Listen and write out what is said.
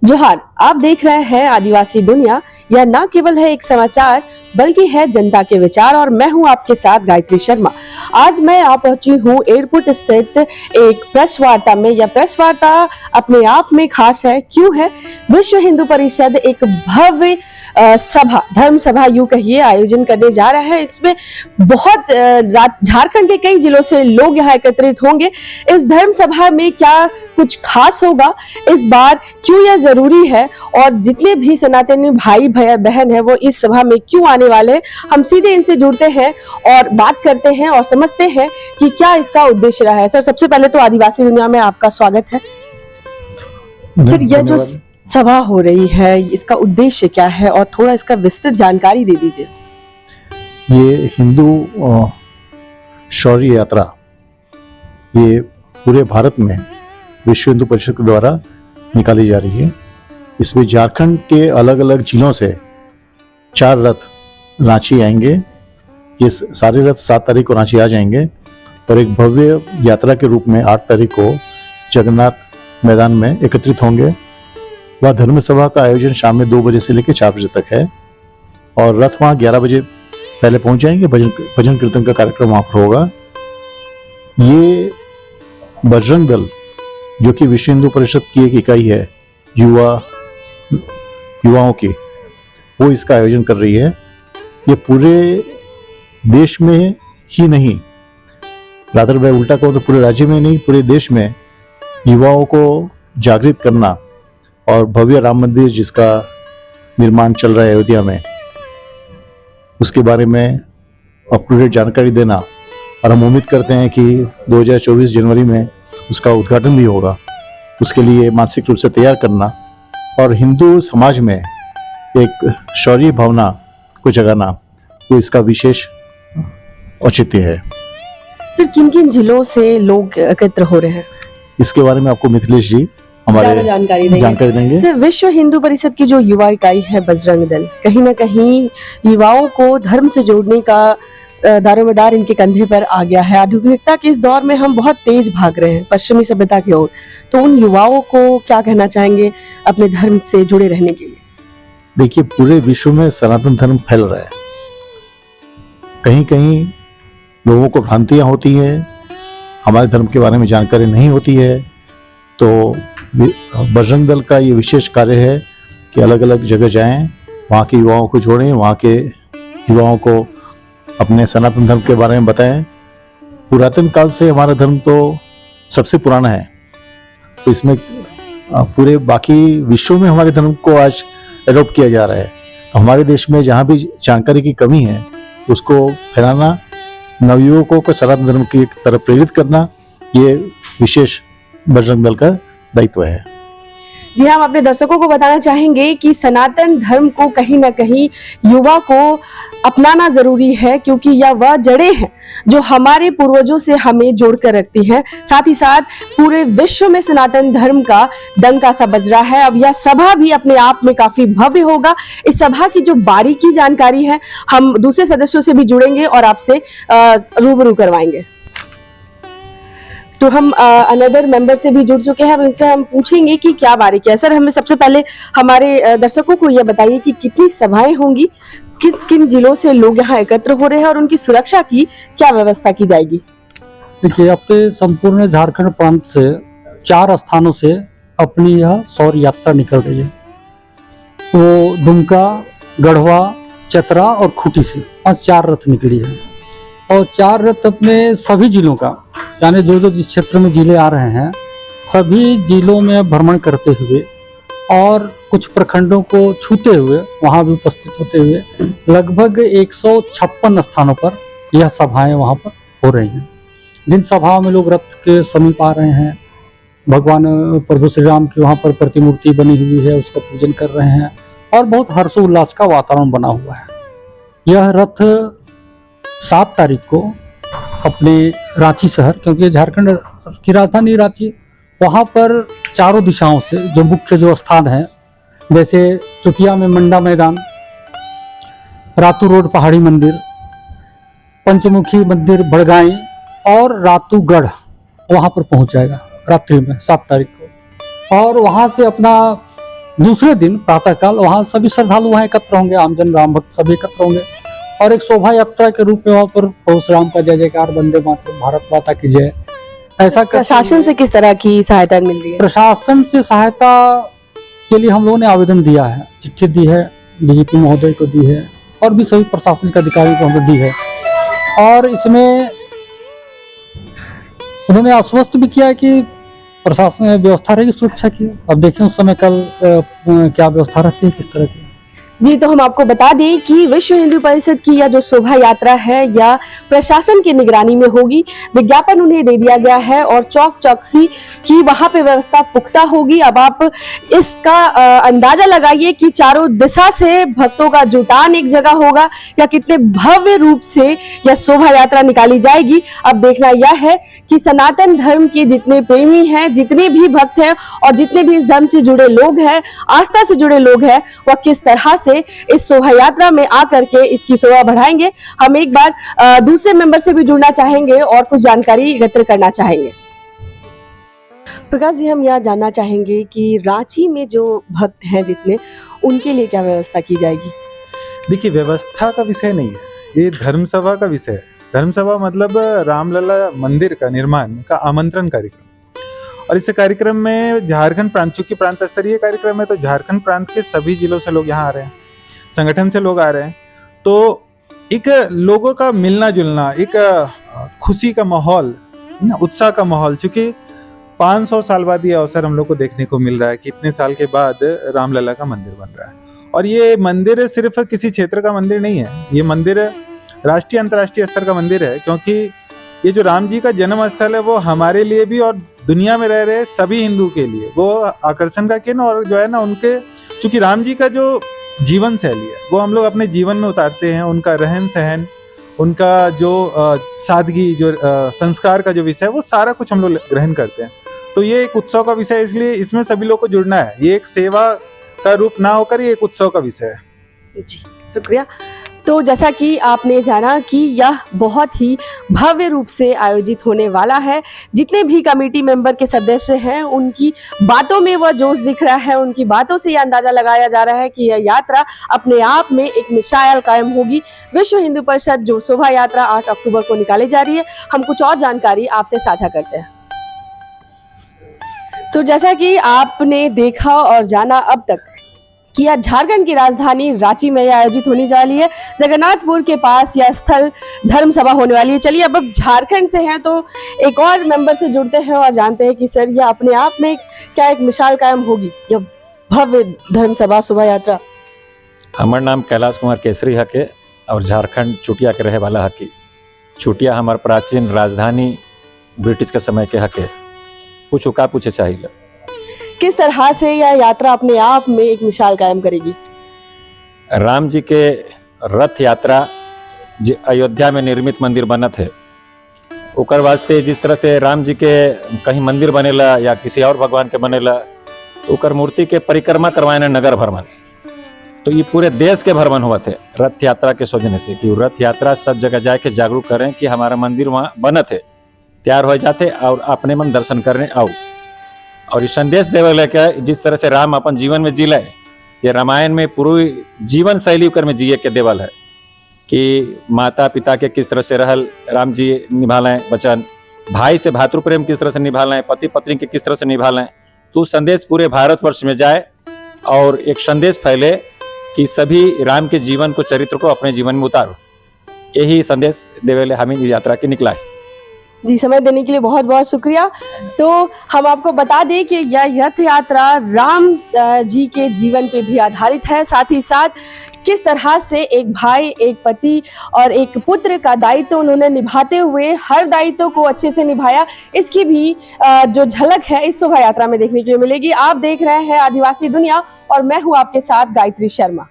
जोहार, आप देख रहे हैं आदिवासी दुनिया। यह न केवल है एक समाचार बल्कि है जनता के विचार और मैं हूं आपके साथ गायत्री शर्मा। आज मैं आ पहुंची हूं एयरपोर्ट स्थित एक प्रेस वार्ता में। यह प्रेस वार्ता अपने आप में खास है। क्यों है? विश्व हिंदू परिषद एक भव्य सभा, धर्म सभा यूं कहिए, आयोजन करने जा रहा है। इसमें बहुत झारखंड के कई जिलों से लोग यहाँ एकत्रित होंगे। इस धर्म सभा में क्या कुछ खास होगा इस बार, क्यों यह जरूरी है और जितने भी सनातनी भाई बहन है वो इस सभा में क्यों आने वाले हैं, हम सीधे इनसे जुड़ते हैं और बात करते हैं और समझते हैं कि क्या इसका उद्देश्य रहा है। सर, सबसे पहले तो आदिवासी दुनिया में आपका स्वागत है। सर, यह जो सभा हो रही है इसका उद्देश्य क्या है और थोड़ा इसका विस्तृत जानकारी दे दीजिए। ये हिंदू शौर्य यात्रा ये पूरे भारत में विश्व हिंदू परिषद के द्वारा निकाली जा रही है। इसमें झारखंड के अलग अलग जिलों से 4 रथ रांची आएंगे। ये सारे रथ 7 तारीख को रांची आ जाएंगे और एक भव्य यात्रा के रूप में 8 तारीख को जगन्नाथ मैदान में एकत्रित होंगे। वह धर्म सभा का आयोजन शाम में 2 बजे से लेकर 4 बजे तक है और रथ वहाँ 11 बजे पहले पहुंच जाएंगे। भजन कीर्तन का कार्यक्रम वहाँ पर होगा। ये बजरंग दल जो कि विश्व हिंदू परिषद की एक इकाई है युवाओं की, वो इसका आयोजन कर रही है। ये पूरे देश में ही नहीं, रादर मैं उल्टा कहूँ तो पूरे राज्य में नहीं, पूरे देश में युवाओं को जागृत करना और भव्य राम मंदिर जिसका निर्माण चल रहा है अयोध्या में, उसके बारे में अप टू डेट जानकारी देना। और हम उम्मीद करते हैं कि 2024 जनवरी में उसका उद्घाटन भी होगा। उसके लिए मानसिक रूप से तैयार करना और हिंदू समाज में एक शौर्य भावना को जगाना, तो इसका विशेष औचित्य है। सर, किन किन जिलों से लोग एकत्र हो रहे हैं इसके बारे में आपको मिथिलेश जी हमारे जानकारी देंगे। सर, विश्व हिंदू परिषद की जो युवा इकाई है बजरंग दल, कहीं ना कहीं युवाओं को धर्म से जोड़ने का दारोमदार इनके कंधे पर आ गया है। आधुनिकता के इस दौर में हम बहुत तेज भाग रहे हैं पश्चिमी सभ्यता की ओर, तो उन युवाओं को क्या कहना चाहेंगे अपने धर्म से जुड़े रहने के लिए? देखिए, पूरे विश्व में सनातन धर्म फैल रहा है। कहीं कहीं लोगों को भ्रांतियां होती है, हमारे धर्म के बारे में जानकारी नहीं होती है। तो बजरंग दल का ये विशेष कार्य है कि अलग अलग जगह जाएं, वहाँ के युवाओं को जोड़ें, वहाँ के युवाओं को अपने सनातन धर्म के बारे में बताएं। पुरातन काल से हमारा धर्म तो सबसे पुराना है, तो इसमें पूरे बाकी विश्व में हमारे धर्म को आज एडॉप्ट किया जा रहा है। तो हमारे देश में जहाँ भी जानकारी की कमी है उसको फैलाना, नवयुवकों को सनातन धर्म की तरफ प्रेरित करना, ये विशेष बजरंग दल का दायित्व है। जी, हम अपने दर्शकों को बताना चाहेंगे कि सनातन धर्म को कहीं ना कहीं युवा को अपनाना जरूरी है, क्योंकि यह वह जड़ें हैं जो हमारे पूर्वजों से हमें जोड़कर रखती हैं। साथ ही साथ पूरे विश्व में सनातन धर्म का डंका सा बज रहा है। अब यह सभा भी अपने आप में काफी भव्य होगा। इस सभा की जो बारीकी जानकारी है हम दूसरे सदस्यों से भी जुड़ेंगे और आपसे रूबरू करवाएंगे। तो हम अनदर मेंबर से भी जुड़ चुके हैं। अब इनसे हम पूछेंगे कि क्या बारीकी है। सर, हमें सबसे पहले हमारे दर्शकों को यह बताइए कि कितनी सभाएं होंगी, किस किन जिलों से लोग यहाँ एकत्र हो रहे हैं और उनकी सुरक्षा की क्या व्यवस्था की जाएगी? देखिए, अपने संपूर्ण झारखंड प्रांत से 4 स्थानों से अपनी यह शौर्य यात्रा निकल रही है। वो दुमका, गढ़वा, चतरा और खूंटी से आज 4 रथ निकली है और 4 रथ अपने सभी जिलों का, यानी जो जिस क्षेत्र में जिले आ रहे हैं सभी जिलों में भ्रमण करते हुए और कुछ प्रखंडों को छूते हुए वहाँ भी उपस्थित होते हुए लगभग 156 स्थानों पर यह सभाएं वहाँ पर हो रही हैं। जिन सभाओं में लोग रथ के समीप आ रहे हैं, भगवान प्रभु श्री राम की वहाँ पर प्रतिमूर्ति बनी हुई है, उसका पूजन कर रहे हैं और बहुत हर्षोल्लास का वातावरण बना हुआ है। यह रथ 7 तारीख को अपने रांची शहर, क्योंकि झारखंड की राजधानी रांची, वहाँ पर चारों दिशाओं से जो मुख्य जो स्थान है, जैसे चुकिया में मंडा मैदान, रातू रोड पहाड़ी मंदिर, पंचमुखी मंदिर बड़गाई और रातूगढ़, वहाँ पर पहुँच जाएगा रात्रि में 7 तारीख को। और वहाँ से अपना दूसरे दिन प्रातःकाल वहाँ सभी श्रद्धालु वहाँ एकत्र होंगे, आमजन राम भक्त सभी एकत्र होंगे और एक शोभा यात्रा के रूप में वहाँ पर प्रभु श्री राम का जय जयकार, वंदे मातरम, भारत माता की जय, ऐसा प्रशासन से किस तरह की सहायता मिल रही है? प्रशासन से सहायता के लिए हम लोगों ने आवेदन दिया है, चिट्ठी दी है, डीजीपी महोदय को दी है और भी सभी प्रशासनिक अधिकारियों को हमने दी है। और इसमें उन्होंने आश्वस्त भी किया है कि प्रशासन व्यवस्था रहेगी सुरक्षा की। अब देखें उस समय कल क्या व्यवस्था रहती है, किस तरह की। जी, तो हम आपको बता दें कि विश्व हिंदू परिषद की यह जो शोभा यात्रा है या प्रशासन की निगरानी में होगी। विज्ञापन उन्हें दे दिया गया है और चौक चौकसी की वहां पे व्यवस्था पुख्ता होगी। अब आप इसका अंदाजा लगाइए कि चारों दिशा से भक्तों का जुटान एक जगह होगा या कितने भव्य रूप से यह शोभा यात्रा निकाली जाएगी। अब देखना यह है कि सनातन धर्म के जितने प्रेमी हैं, जितने भी भक्त हैं और जितने भी इस धर्म से जुड़े लोग हैं, आस्था से जुड़े लोग हैं, वह किस तरह से इस शोभा यात्रा में आकर के इसकी शोभा बढ़ाएंगे। हम एक बार दूसरे मेंबर से भी जुड़ना चाहेंगे और कुछ जानकारी एकत्र करना चाहेंगे। प्रकाश जी, हम यह जानना चाहेंगे कि रांची में जो भक्त हैं जितने, उनके लिए क्या व्यवस्था की जाएगी? देखिए, व्यवस्था का विषय नहीं है, ये धर्म सभा का विषय है। धर्म सभा मतलब रामलला मंदिर का निर्माण का आमंत्रण कार्यक्रम। और इस कार्यक्रम में झारखंड प्रांत, चूंकि प्रांत स्तरीय कार्यक्रम है तो झारखंड प्रांत के सभी जिलों से लोग यहाँ आ रहे हैं, संगठन से लोग आ रहे हैं। तो एक लोगों का मिलना जुलना, एक खुशी का माहौल, उत्साह का माहौल, चूंकि 500 साल बाद ये अवसर हम लोग को देखने को मिल रहा है कि इतने साल के बाद रामलला का मंदिर बन रहा है। और ये मंदिर सिर्फ किसी क्षेत्र का मंदिर नहीं है, ये मंदिर राष्ट्रीय अंतर्राष्ट्रीय स्तर का मंदिर है, क्योंकि ये जो राम जी का जन्म स्थल है वो हमारे लिए भी और दुनिया में रह रहे सभी हिंदू के लिए वो आकर्षण का केंद्र। और जो है ना, उनके चूंकि राम जी का जो जीवन शैली है वो हम लोग अपने जीवन में उतारते हैं, उनका रहन सहन, उनका जो सादगी, जो संस्कार का जो विषय है, वो सारा कुछ हम लोग ग्रहण करते हैं। तो ये एक उत्सव का विषय है, इसलिए इसमें सभी लोग को जुड़ना है। ये एक सेवा का रूप ना होकर ये एक उत्सव का विषय है। जी, शुक्रिया। तो जैसा कि आपने जाना कि यह बहुत ही भव्य रूप से आयोजित होने वाला है। जितने भी कमेटी मेंबर के सदस्य हैं, उनकी बातों में वह जोश दिख रहा है, उनकी बातों से यह अंदाजा लगाया जा रहा है कि यह यात्रा अपने आप में एक मिसाल कायम होगी। विश्व हिंदू परिषद जो शोभा यात्रा 8 अक्टूबर को निकाली जा रही है, हम कुछ और जानकारी आपसे साझा करते हैं। तो जैसा कि आपने देखा और जाना अब तक कि यह झारखंड की राजधानी रांची में आयोजित होने जा रही है। जगन्नाथपुर के पास यह स्थल धर्म सभा होने वाली है। चलिए, अब झारखंड से हैं तो एक और मेंबर से जुड़ते हैं और जानते हैं कि सर यह अपने आप में क्या एक मिसाल कायम होगी, यह भव्य धर्म सभा शोभा यात्रा। हमार नाम कैलाश कुमार केसरी हके और झारखंड चुटिया के रहे वाला हकी। चुटिया हमार प्राचीन राजधानी ब्रिटिश के समय के हके। पूछो का पूछे चाहिए। किस तरह से यह यात्रा अपने आप में एक मिसाल कायम करेगी? राम जी के रथ यात्रा जो अयोध्या में निर्मित मंदिर बना थे, ओकर वास्ते जिस तरह से राम जी के कहीं मंदिर बनेला या किसी और भगवान के बनेला, ओकर मूर्ति के परिक्रमा करवाने नगर भ्रमण। तो ये पूरे देश के भ्रमण हुआ थे रथ यात्रा के सोचने से कि रथ यात्रा सब जगह जाके जागरूक करें कि हमारा मंदिर वहाँ बना थे, तैयार हो जाते और अपने मन दर्शन करने आओ। और ये संदेश देवे लेके जिस तरह से राम अपन जीवन में जी ले, ये रामायण में पूरी जीवन शैली कर में जिए के देवल है कि माता पिता के किस तरह से रहल राम जी निभा लें वचन, भाई से भातृ प्रेम किस तरह से निभा लें, पति पत्नी के किस तरह से निभा लें। तो संदेश पूरे भारतवर्ष में जाए और एक संदेश फैले कि सभी राम के जीवन को, चरित्र को अपने जीवन में उतारो। यही संदेश देवेले हमें यात्रा की निकला है। जी, समय देने के लिए बहुत बहुत शुक्रिया। तो हम आपको बता दें कि यह रथ यात्रा राम जी के जीवन पे भी आधारित है। साथ ही साथ किस तरह से एक भाई, एक पति और एक पुत्र का दायित्व उन्होंने निभाते हुए हर दायित्व को अच्छे से निभाया, इसकी भी जो झलक है इस शोभा यात्रा में देखने के लिए मिलेगी। आप देख रहे हैं आदिवासी दुनिया और मैं हूँ आपके साथ गायत्री शर्मा।